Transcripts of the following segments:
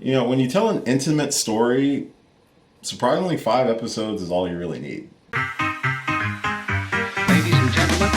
When you tell an intimate story, surprisingly 5 episodes is all you really need. Ladies and gentlemen.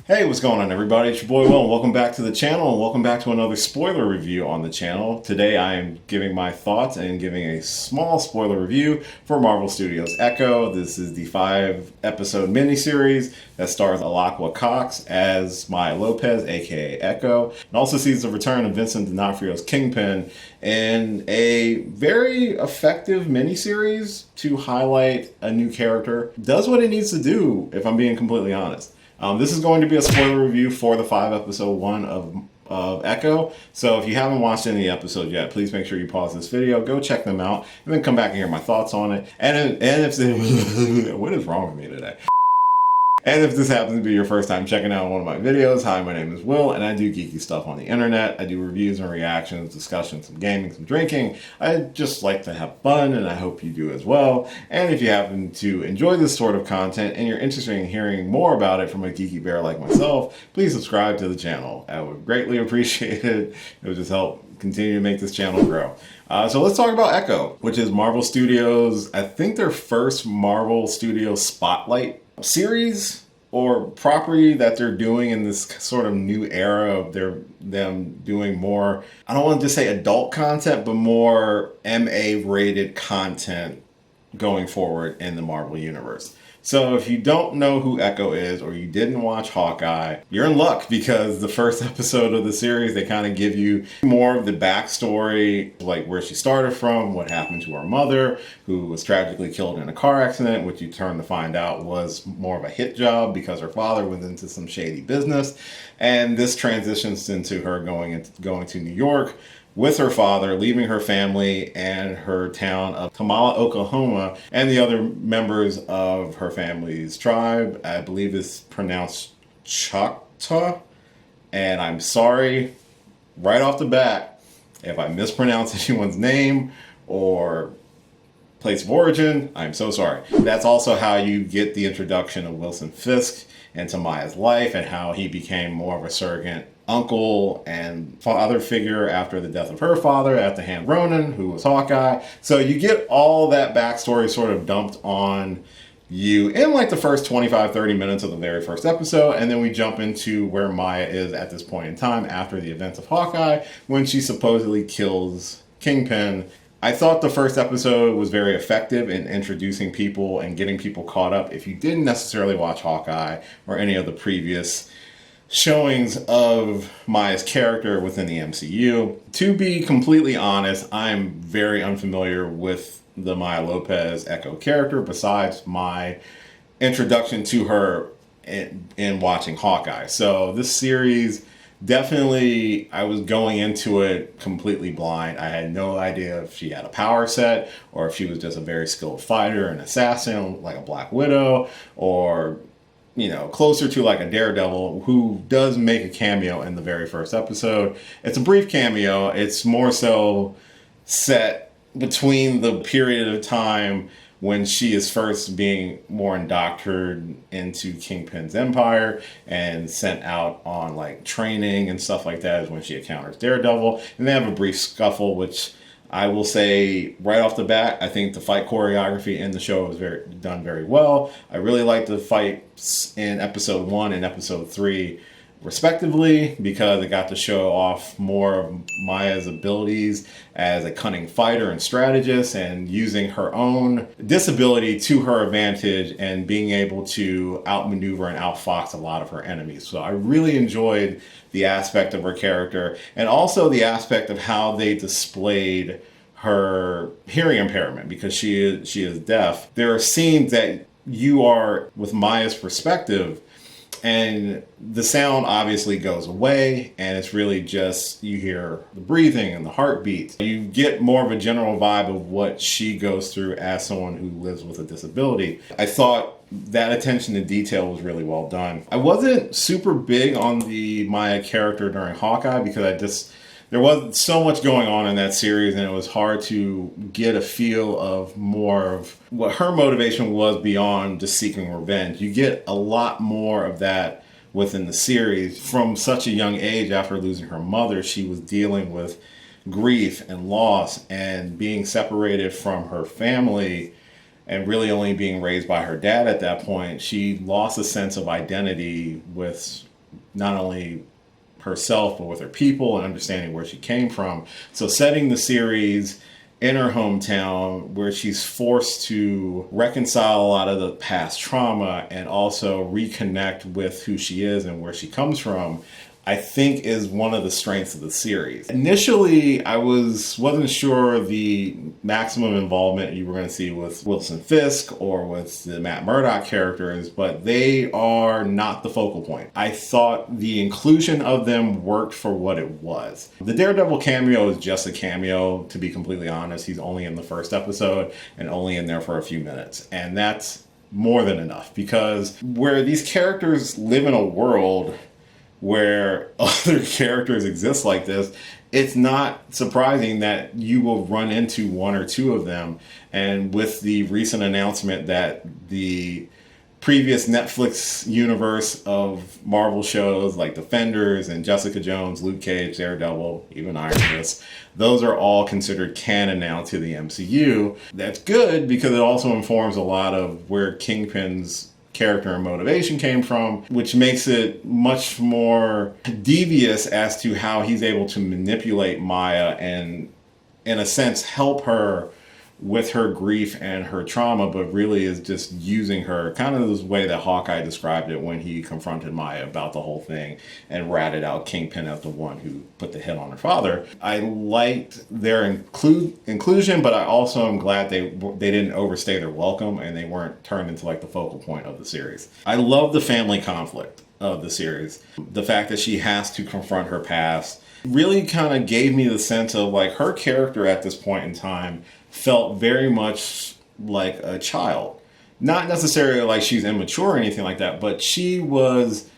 Hey, what's going on, everybody? It's your boy Will, and welcome back to the channel, and welcome back to another spoiler review on the channel. Today I am giving my thoughts and giving a small spoiler review for Marvel Studios' Echo. This is the 5-episode miniseries that stars Alaqua Cox as Maya Lopez, aka Echo, and also sees the return of Vincent D'Onofrio's Kingpin in a very effective miniseries to highlight a new character. Does what it needs to do, if I'm being completely honest. This is going to be a spoiler review for the 5-episode one of Echo. So if you haven't watched any episodes yet, please make sure you pause this video, go check them out, and then come back and hear my thoughts on it. And if what is wrong with me today? And if this happens to be your first time checking out one of my videos, hi, my name is Will, and I do geeky stuff on the internet. I do reviews and reactions, discussions, some gaming, some drinking. I just like to have fun, and I hope you do as well. And if you happen to enjoy this sort of content and you're interested in hearing more about it from a geeky bear like myself, please subscribe to the channel. I would greatly appreciate it. It would just help continue to make this channel grow. So let's talk about Echo, which is Marvel Studios, I think their first Marvel Studios Spotlight series or property that they're doing in this sort of new era of them doing more, I don't want to just say adult content, but more MA rated content going forward in the Marvel universe. So if you don't know who Echo is, or you didn't watch Hawkeye, you're in luck, because the first episode of the series, they kind of give you more of the backstory, like where she started from, what happened to her mother, who was tragically killed in a car accident, which you turn to find out was more of a hit job because her father was into some shady business. And this transitions into her going to New York with her father, leaving her family and her town of Tamala, Oklahoma, and the other members of her family's tribe. I believe it's pronounced Choctaw, and I'm sorry right off the bat if I mispronounce anyone's name or place of origin. I'm so sorry. That's also how you get the introduction of Wilson Fisk into Maya's life, and how he became more of a surrogate uncle and father figure after the death of her father at the hand of Ronan, who was Hawkeye. So you get all that backstory sort of dumped on you in like the first 25-30 minutes of the very first episode, and then we jump into where Maya is at this point in time after the events of Hawkeye, when she supposedly kills Kingpin. I thought the first episode was very effective in introducing people and getting people caught up if you didn't necessarily watch Hawkeye or any of the previous showings of Maya's character within the MCU. To be completely honest, I'm very unfamiliar with the Maya Lopez Echo character, besides my introduction to her in watching Hawkeye. So this series, definitely, I was going into it completely blind. I had no idea if she had a power set, or if she was just a very skilled fighter, an assassin like a Black Widow, or closer to like a Daredevil, who does make a cameo in the very first episode. It's a brief cameo. It's more so set between the period of time when she is first being more indoctrinated into Kingpin's empire and sent out on like training and stuff like that, is when she encounters Daredevil. And they have a brief scuffle, which I will say right off the bat, I think the fight choreography in the show was done very well. I really liked the fights in episode 1 and episode 3 respectively, because it got to show off more of Maya's abilities as a cunning fighter and strategist, and using her own disability to her advantage and being able to outmaneuver and outfox a lot of her enemies. So I really enjoyed the aspect of her character, and also the aspect of how they displayed her hearing impairment, because she is deaf. There are scenes that you are with Maya's perspective, and the sound obviously goes away, and it's really just, you hear the breathing and the heartbeat. You get more of a general vibe of what she goes through as someone who lives with a disability. I thought that attention to detail was really well done. I wasn't super big on the Maya character during Hawkeye, because there was so much going on in that series, and it was hard to get a feel of more of what her motivation was beyond just seeking revenge. You get a lot more of that within the series. From such a young age, after losing her mother, she was dealing with grief and loss and being separated from her family and really only being raised by her dad at that point. She lost a sense of identity with not only herself but with her people and understanding where she came from. So setting the series in her hometown where she's forced to reconcile a lot of the past trauma and also reconnect with who she is and where she comes from, I think is one of the strengths of the series. Initially, I wasn't sure the maximum involvement you were going to see with Wilson Fisk or with the Matt Murdock characters, but they are not the focal point. I thought the inclusion of them worked for what it was. The Daredevil cameo is just a cameo, to be completely honest. He's only in the first episode and only in there for a few minutes. And that's more than enough, because where these characters live in a world where other characters exist like this, it's not surprising that you will run into one or two of them. And with the recent announcement that the previous Netflix universe of Marvel shows like Defenders and Jessica Jones, Luke Cage, Daredevil, even Iron Fist, those are all considered canon now to the MCU. That's good because it also informs a lot of where Kingpin's character and motivation came from, which makes it much more devious as to how he's able to manipulate Maya and, in a sense, help her with her grief and her trauma, but really is just using her kind of this way that Hawkeye described it when he confronted Maya about the whole thing and ratted out Kingpin as the one who put the hit on her father. I liked their inclusion, but I also am glad they didn't overstay their welcome and they weren't turned into like the focal point of the series. I love the family conflict of the series. The fact that she has to confront her past really kind of gave me the sense of like her character at this point in time felt very much like a child. Not necessarily like she's immature or anything like that, but she was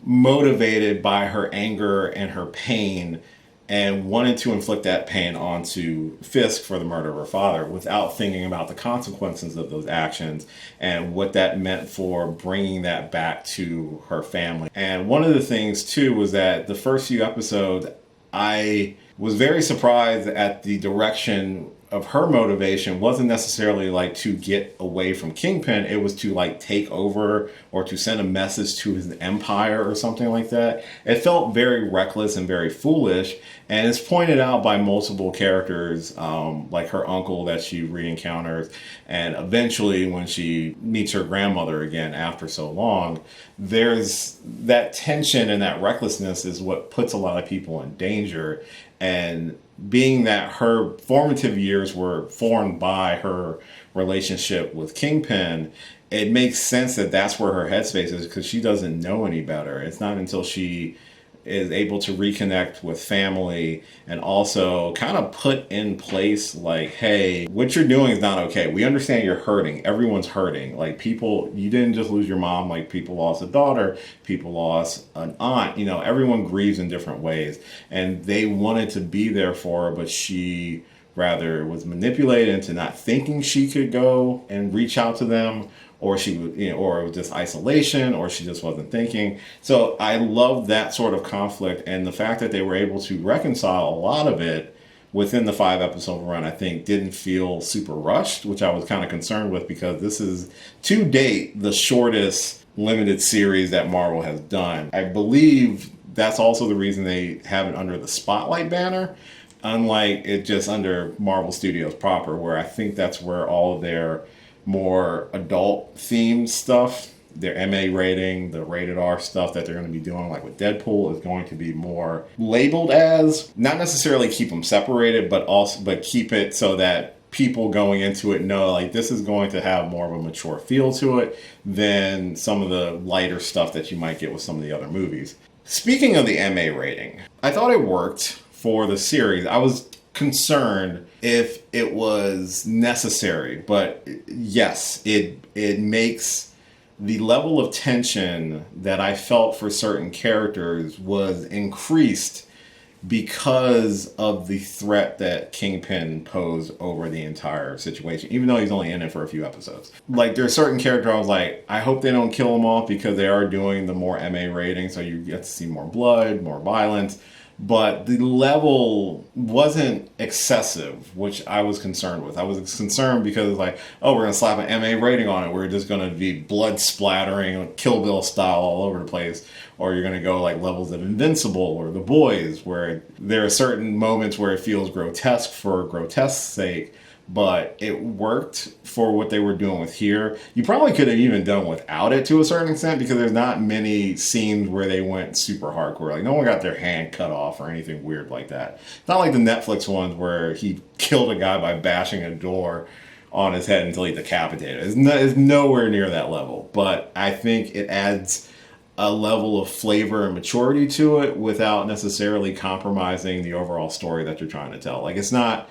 motivated by her anger and her pain and wanted to inflict that pain onto Fisk for the murder of her father without thinking about the consequences of those actions and what that meant for bringing that back to her family. And one of the things too was that the first few episodes, I was very surprised at the direction of her motivation wasn't necessarily like to get away from Kingpin. It was to like take over or to send a message to his empire or something like that. It felt very reckless and very foolish. And it's pointed out by multiple characters, like her uncle that she re-encounters. And eventually when she meets her grandmother again after so long, there's that tension and that recklessness is what puts a lot of people in danger. And being that her formative years were formed by her relationship with Kingpin, it makes sense that that's where her headspace is because she doesn't know any better. It's not until she is able to reconnect with family and also kind of put in place like, hey, what you're doing is not okay. We understand you're hurting. Everyone's hurting. Like people, you didn't just lose your mom. Like people lost a daughter, people lost an aunt, everyone grieves in different ways. And they wanted to be there for her, but she rather was manipulated into not thinking she could go and reach out to them, or she would, or it was just isolation, or she just wasn't thinking. So I love that sort of conflict, and the fact that they were able to reconcile a lot of it within the 5-episode run, I think didn't feel super rushed, which I was kind of concerned with because this is, to date, the shortest limited series that Marvel has done. I believe that's also the reason they have it under the Spotlight banner, unlike it just under Marvel Studios proper, where I think that's where all of their more adult themed stuff, their MA rating, the rated R stuff that they're going to be doing, like with Deadpool, is going to be more labeled as, not necessarily keep them separated, but keep it so that people going into it know like this is going to have more of a mature feel to it than some of the lighter stuff that you might get with some of the other movies. Speaking of the MA rating, I thought it worked for the series. I was concerned if it was necessary, but yes, it makes the level of tension that I felt for certain characters was increased because of the threat that Kingpin posed over the entire situation, even though he's only in it for a few episodes. Like, there's certain characters I was like, I hope they don't kill him off, because they are doing the more MA rating, so you get to see more blood, more violence. But the level wasn't excessive, which I was concerned with. I was concerned because, like, oh, we're going to slap an MA rating on it. We're just going to be blood splattering, Kill Bill style all over the place. Or you're going to go like levels of Invincible or The Boys, where there are certain moments where it feels grotesque for grotesque's sake. But it worked for what they were doing with here. You probably could have even done without it to a certain extent, because there's not many scenes where they went super hardcore. Like, no one got their hand cut off or anything weird like that. It's not like the Netflix ones where he killed a guy by bashing a door on his head until he decapitated. It's nowhere near that level. But I think it adds a level of flavor and maturity to it without necessarily compromising the overall story that you're trying to tell. Like, it's not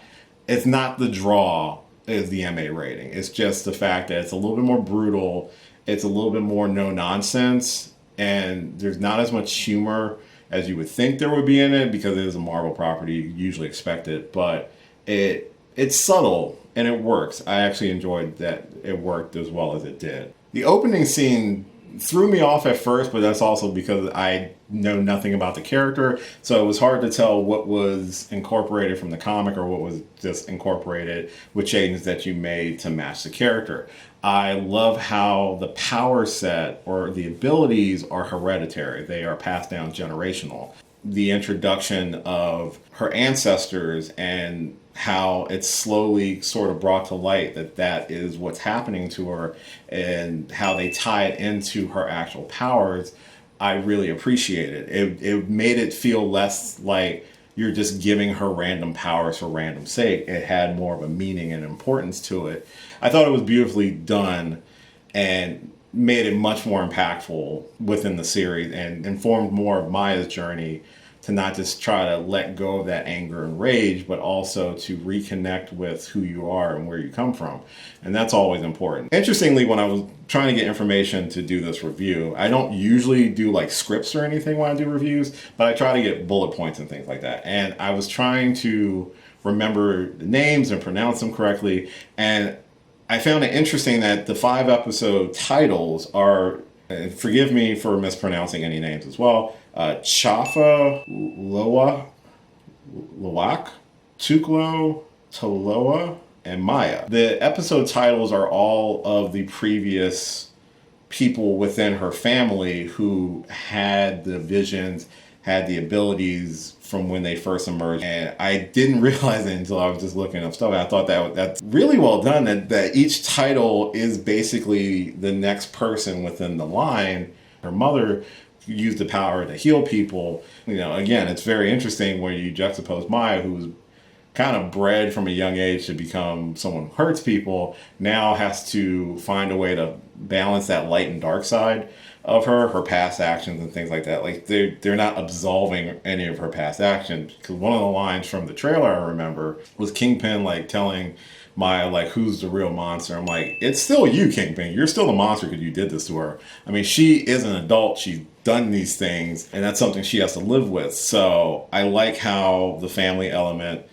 the draw is the MA rating. It's just the fact that it's a little bit more brutal. It's a little bit more no nonsense, and there's not as much humor as you would think there would be in it, because it is a Marvel property. You usually expect it, but it's subtle and it works. I actually enjoyed that it worked as well as it did. The opening scene threw me off at first, but that's also because I know nothing about the character, so it was hard to tell what was incorporated from the comic or what was just incorporated with changes that you made to match the character. I love how the power set or the abilities are hereditary. They are passed down generational. The introduction of her ancestors and how it's slowly sort of brought to light that is what's happening to her, and how they tie it into her actual powers, I really appreciate it. It made it feel less like you're just giving her random powers for random sake. It had more of a meaning and importance to it. I thought it was beautifully done and made it much more impactful within the series, and informed more of Maya's journey to not just try to let go of that anger and rage, but also to reconnect with who you are and where you come from. And that's always important. Interestingly, when I was trying to get information to do this review, I don't usually do like scripts or anything when I do reviews, but I try to get bullet points and things like that. And I was trying to remember the names and pronounce them correctly. And I found it interesting that the 5-episode titles are, forgive me for mispronouncing any names as well, Chafa Loa, Loak, Tuklo, Toloa, and Maya. The episode titles are all of the previous people within her family who had the visions, had the abilities from when they first emerged. And I didn't realize it until I was just looking up stuff. I thought that's really well done, that each title is basically the next person within the line. Her mother used the power to heal people. You know, again, it's very interesting when you juxtapose Maya, who was kind of bred from a young age to become someone who hurts people, now has to find a way to balance that light and dark side of her past actions and things like that. Like, they're not absolving any of her past actions, because one of the lines from the trailer I remember was Kingpin like telling Maya, like, who's the real monster? I'm like, it's still you, Kingpin. You're still the monster because you did this to her. I mean, she is an adult. She's done these things, and that's something she has to live with. So I like how the family element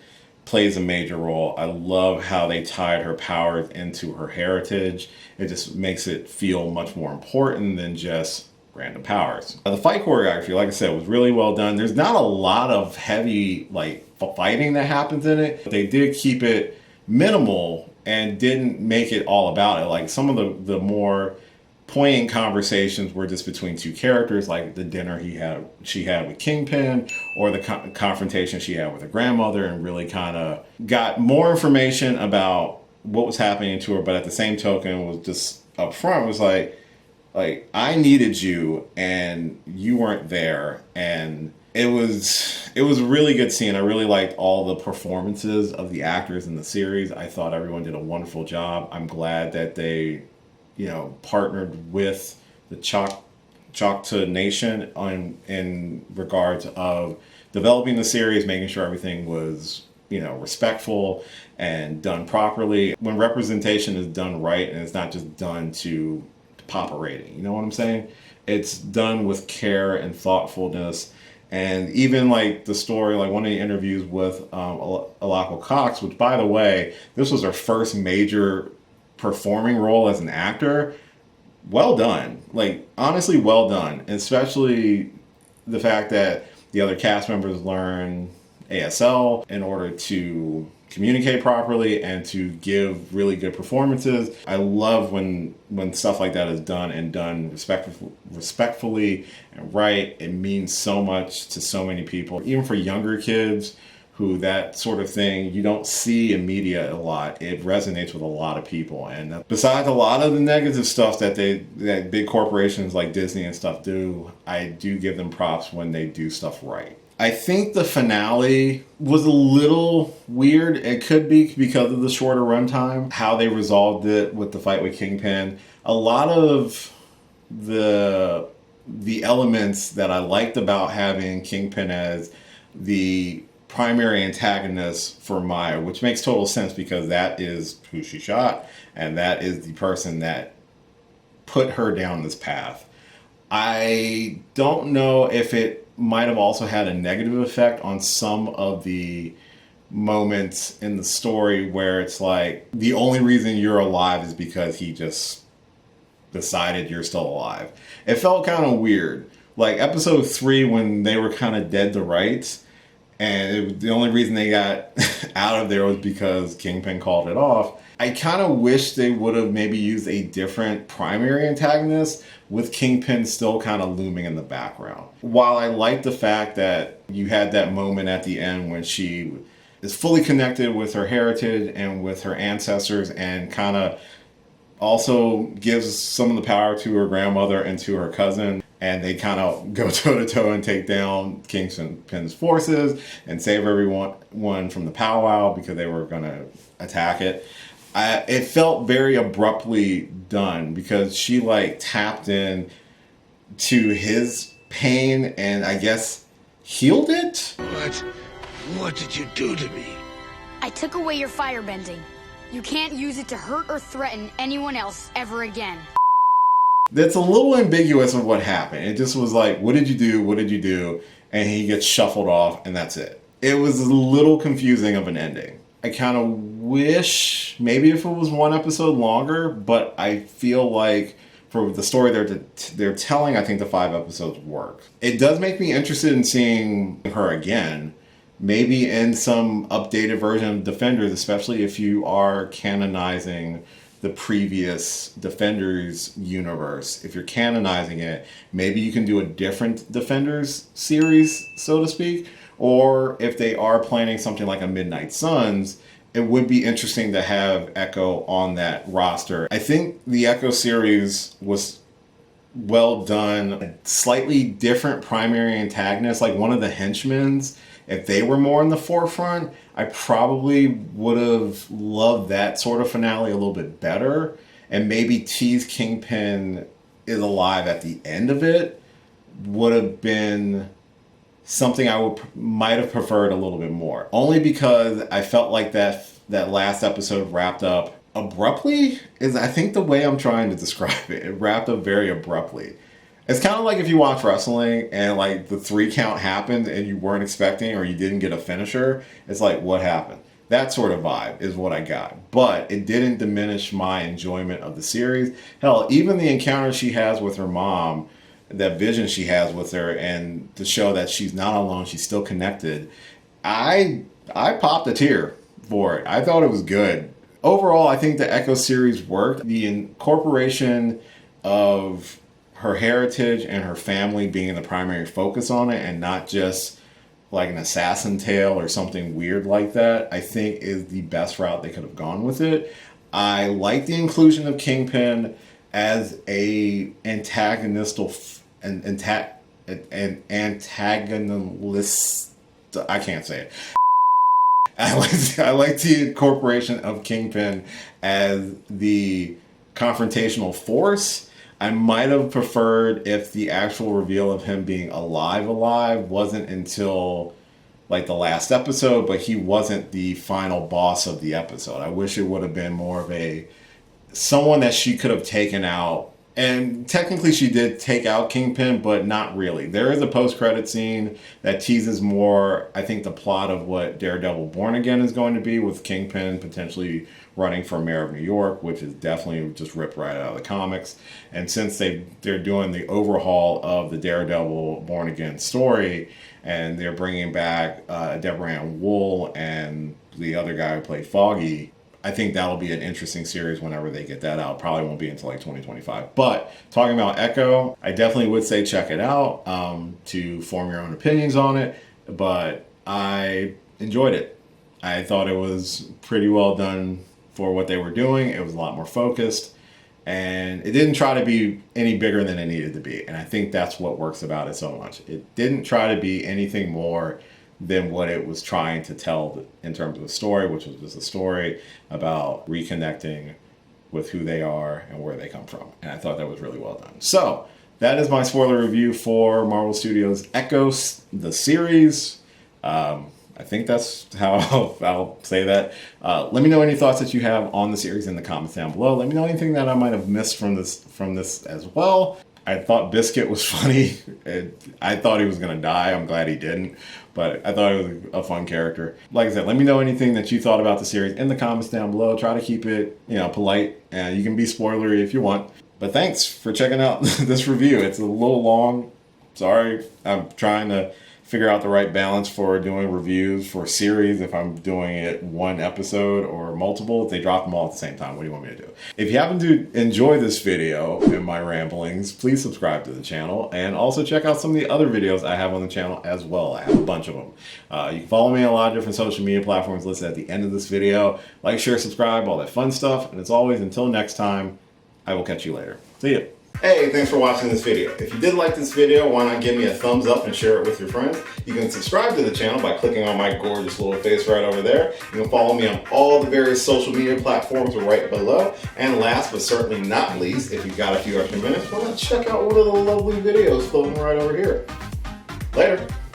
plays a major role. I love how they tied her powers into her heritage. It just makes it feel much more important than just random powers. The fight choreography, like I said, was really well done. There's not a lot of heavy like fighting that happens in it. They did keep it minimal and didn't make it all about it. Like, some of the more poignant conversations were just between two characters, like the dinner she had with Kingpin, or the confrontation she had with her grandmother, and really kind of got more information about what was happening to her. But at the same token, was just up front, was like I needed you and you weren't there. And it was a really good scene. I really liked all the performances of the actors in the series. I thought everyone did a wonderful job. I'm glad that they, partnered with the Choctaw Nation in regards of developing the series, making sure everything was, respectful and done properly. When representation is done right, and it's not just done to pop a rating, you know what I'm saying? It's done with care and thoughtfulness, And even like the story, like one of the interviews with Alako Cox, which by the way, this was her first major performing role as an actor. Well done. Like, honestly, well done. Especially the fact that the other cast members learn ASL in order to communicate properly and to give really good performances. I love when stuff like that is done and done respectfully and right. It means so much to so many people, even for younger kids who that sort of thing you don't see in media a lot. It resonates with a lot of people. And besides a lot of the negative stuff that big corporations like Disney and stuff do, I do give them props when they do stuff right. I think the finale was a little weird. It could be because of the shorter runtime, how they resolved it with the fight with Kingpin. A lot of the elements that I liked about having Kingpin as the primary antagonist for Maya, which makes total sense because that is who she shot and that is the person that put her down this path. I don't know if it might have also had a negative effect on some of the moments in the story where it's like the only reason you're alive is because he just decided you're still alive. It felt kind of weird. Like episode 3 when they were kind of dead to rights, and the only reason they got out of there was because Kingpin called it off. I kind of wish they would have maybe used a different primary antagonist with Kingpin still kind of looming in the background. While I like the fact that you had that moment at the end when she is fully connected with her heritage and with her ancestors and kind of also gives some of the power to her grandmother and to her cousin, and they kind of go toe-to-toe and take down Kingpin's forces and save everyone from the powwow because they were going to attack it. It felt very abruptly done because she like tapped in to his pain and I guess healed it. What did you do to me? I took away your firebending. You can't use it to hurt or threaten anyone else ever again. That's a little ambiguous of what happened. It just was like, what did you do? What did you do? And he gets shuffled off and that's it. It was a little confusing of an ending. I kind of wish maybe if it was one episode longer, but I feel like for the story they're telling, I think the 5 episodes work. It does make me interested in seeing her again, maybe in some updated version of Defenders, especially if you are canonizing the previous Defenders universe. If you're canonizing it, maybe you can do a different Defenders series, so to speak. Or if they are planning something like a Midnight Suns, it would be interesting to have Echo on that roster. I think the Echo series was well done. A slightly different primary antagonist, like one of the henchmen's, if they were more in the forefront, I probably would have loved that sort of finale a little bit better. And maybe tease Kingpin is alive at the end of it would have been something I might have preferred a little bit more. Only because I felt like that last episode wrapped up abruptly is I think the way I'm trying to describe it. It wrapped up very abruptly. It's kind of like if you watch wrestling and like the 3 count happened and you weren't expecting or you didn't get a finisher. It's like, what happened? That sort of vibe is what I got. But it didn't diminish my enjoyment of the series. Hell, even the encounter she has with her mom, that vision she has with her, and to show that she's not alone, she's still connected. I popped a tear for it. I thought it was good. Overall, I think the Echo series worked. The incorporation of her heritage and her family being the primary focus on it and not just like an assassin tale or something weird like that, I think is the best route they could have gone with it. I like the inclusion of Kingpin as a antagonist. I can't say it. I like the incorporation of Kingpin as the confrontational force. I might have preferred if the actual reveal of him being alive wasn't until like the last episode, but he wasn't the final boss of the episode. I wish it would have been more of someone that she could have taken out And technically she did take out Kingpin, but not really. There is a post-credit scene that teases more, I think, the plot of what Daredevil Born Again is going to be, with Kingpin potentially running for mayor of New York, which is definitely just ripped right out of the comics. And since they're doing the overhaul of the Daredevil Born Again story, and they're bringing back Deborah Ann Wool and the other guy who played Foggy, I think that'll be an interesting series whenever they get that out. Probably won't be until like 2025. But talking about Echo, I definitely would say check it out to form your own opinions on it. But I enjoyed it. I thought it was pretty well done for what they were doing. It was a lot more focused. And it didn't try to be any bigger than it needed to be. And I think that's what works about it so much. It didn't try to be anything more than what it was trying to tell in terms of a story, which was just a story about reconnecting with who they are and where they come from. And I thought that was really well done. So that is my spoiler review for Marvel Studios' Echo, the series. I think that's how I'll say that. Let me know any thoughts that you have on the series in the comments down below. Let me know anything that I might have missed from this as well. I thought Biscuit was funny. I thought he was going to die. I'm glad he didn't. But I thought he was a fun character. Like I said, let me know anything that you thought about the series in the comments down below. Try to keep it, polite. You can be spoilery if you want. But thanks for checking out this review. It's a little long. Sorry. I'm trying to figure out the right balance for doing reviews for a series. If I'm doing it one episode or multiple, if they drop them all at the same time, what do you want me to do? If you happen to enjoy this video and my ramblings, please subscribe to the channel, and also check out some of the other videos I have on the channel as well. I have a bunch of them. You can follow me on a lot of different social media platforms listed at the end of this video. Like, share, subscribe, all that fun stuff. And as always, until next time, I will catch you later. See ya. Hey, thanks for watching this video. If you did like this video, why not give me a thumbs up and share it with your friends? You can subscribe to the channel by clicking on my gorgeous little face right over there. You can follow me on all the various social media platforms right below. And last but certainly not least, if you've got a few extra minutes, why not check out one of the lovely videos floating right over here. Later.